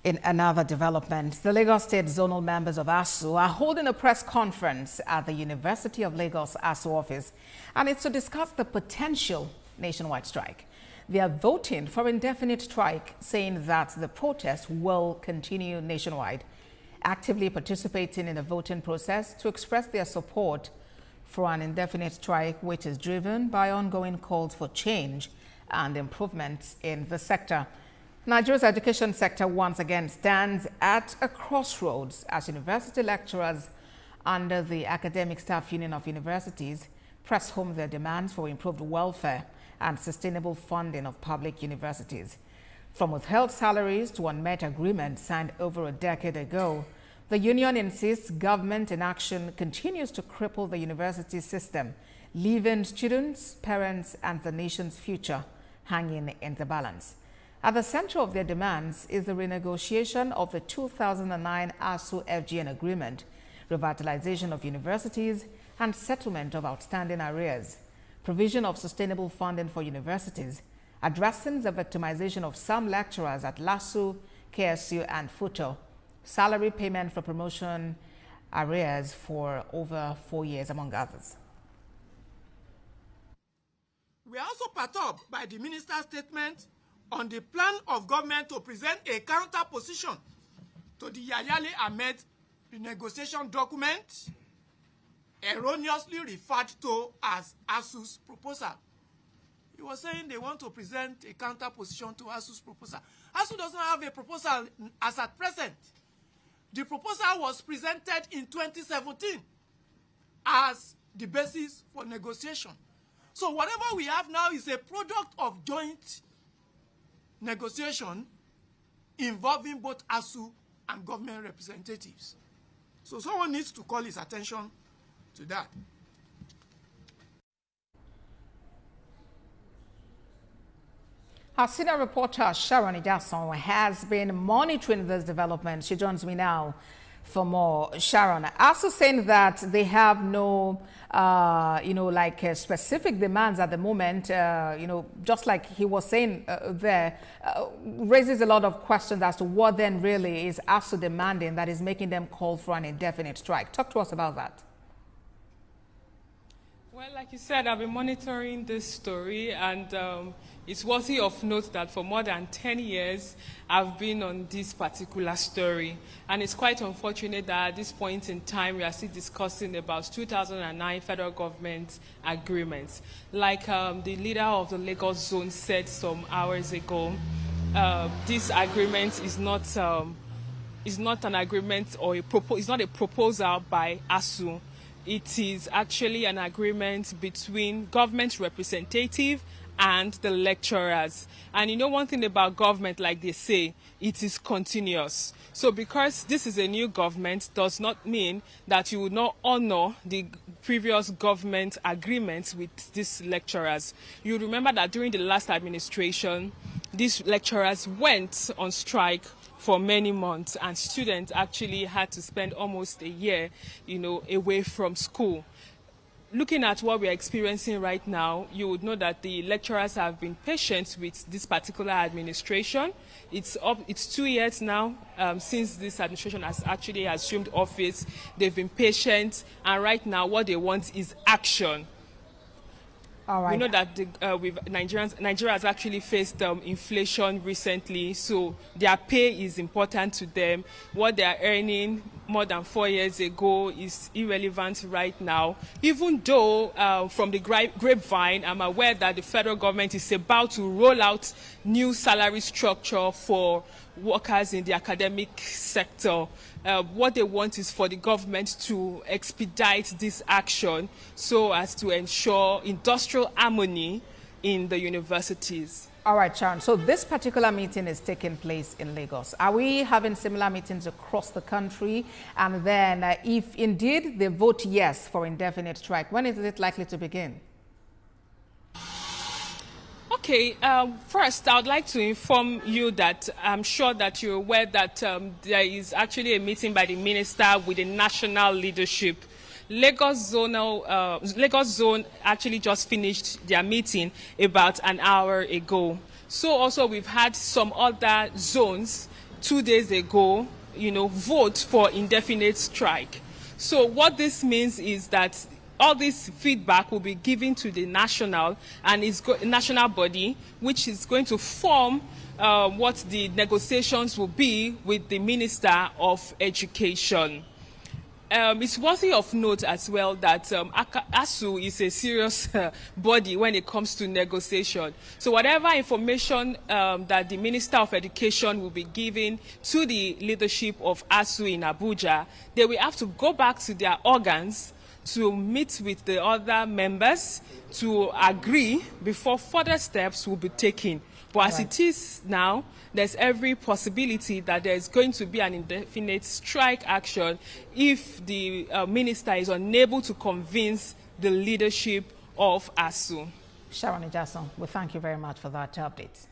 In another development, the Lagos State zonal members of ASUU are holding a press conference at the University of Lagos ASUU office, and it's to discuss the potential nationwide strike. They are voting for indefinite strike, saying that the protest will continue nationwide, actively participating in the voting process to express their support for an indefinite strike, which is driven by ongoing calls for change and improvements in the sector. Nigeria's education sector once again stands at a crossroads as university lecturers under the Academic Staff Union of Universities press home their demands for improved welfare and sustainable funding of public universities. From withheld salaries to unmet agreements signed over a decade ago, the union insists government inaction continues to cripple the university system, leaving students, parents, and the nation's future hanging in the balance. At the center of their demands is the renegotiation of the 2009 ASUU FGN agreement, revitalization of universities, and settlement of outstanding arrears, provision of sustainable funding for universities, addressing the victimization of some lecturers at LASU, KSU, and FUTO, salary payment for promotion arrears for over 4 years, among others. We are also perturbed by the minister's statement on the plan of government to present a counter position to the Yayale Ahmed renegotiation document, erroneously referred to as ASUU's proposal. He was saying they want to present a counter position to ASUU's proposal. ASUU doesn't have a proposal as at present. The proposal was presented in 2017 as the basis for negotiation. So whatever we have now is a product of joint negotiation involving both ASUU and government representatives. So someone needs to call his attention to that. Our senior reporter Sharon Ijason has been monitoring this development. She joins me now for more. Sharon, ASUU saying that they have no, specific demands at the moment, just like he was saying there, raises a lot of questions as to what then really is ASUU demanding that is making them call for an indefinite strike. Talk to us about that. Well, like you said, I've been monitoring this story, and it's worthy of note that for more than 10 years, I've been on this particular story. And it's quite unfortunate that at this point in time, we are still discussing about 2009 federal government agreements. Like the leader of the Lagos zone said some hours ago, this agreement is not an agreement or it's not a proposal by ASUU. It is actually an agreement between government representative and the lecturers. And you know one thing about government, like they say, it is continuous. So because this is a new government does not mean that you would not honor the previous government agreements with these lecturers. You remember that during the last administration, these lecturers went on strike for many months, and students actually had to spend almost a year, away from school. Looking at what we're experiencing right now, you would know that the lecturers have been patient with this particular administration. It's 2 years now since this administration has actually assumed office. They've been patient, and right now what they want is action. All right. We know that Nigeria has actually faced inflation recently, so their pay is important to them. What they are earning more than 4 years ago is irrelevant right now. Even though from the grapevine, I'm aware that the federal government is about to roll out new salary structure for workers in the academic sector. What they want is for the government to expedite this action so as to ensure industrial harmony in the universities. All right, Sharon. So this particular meeting is taking place in Lagos. Are we having similar meetings across the country? And then if indeed they vote yes for indefinite strike, when is it likely to begin? Okay, first, I would like to inform you that I'm sure that you're aware that there is actually a meeting by the minister with the national leadership. Lagos Zone actually just finished their meeting about an hour ago. So also we've had some other zones 2 days ago, vote for indefinite strike. So what this means is that all this feedback will be given to the national national body, which is going to form what the negotiations will be with the Minister of Education. It's worthy of note as well that ASUU is a serious body when it comes to negotiation. So whatever information that the Minister of Education will be giving to the leadership of ASUU in Abuja, they will have to go back to their organs to meet with the other members to agree before further steps will be taken. But as it is now, there's every possibility that there's going to be an indefinite strike action if the minister is unable to convince the leadership of ASUU. Sharon Ijason, we thank you very much for that update.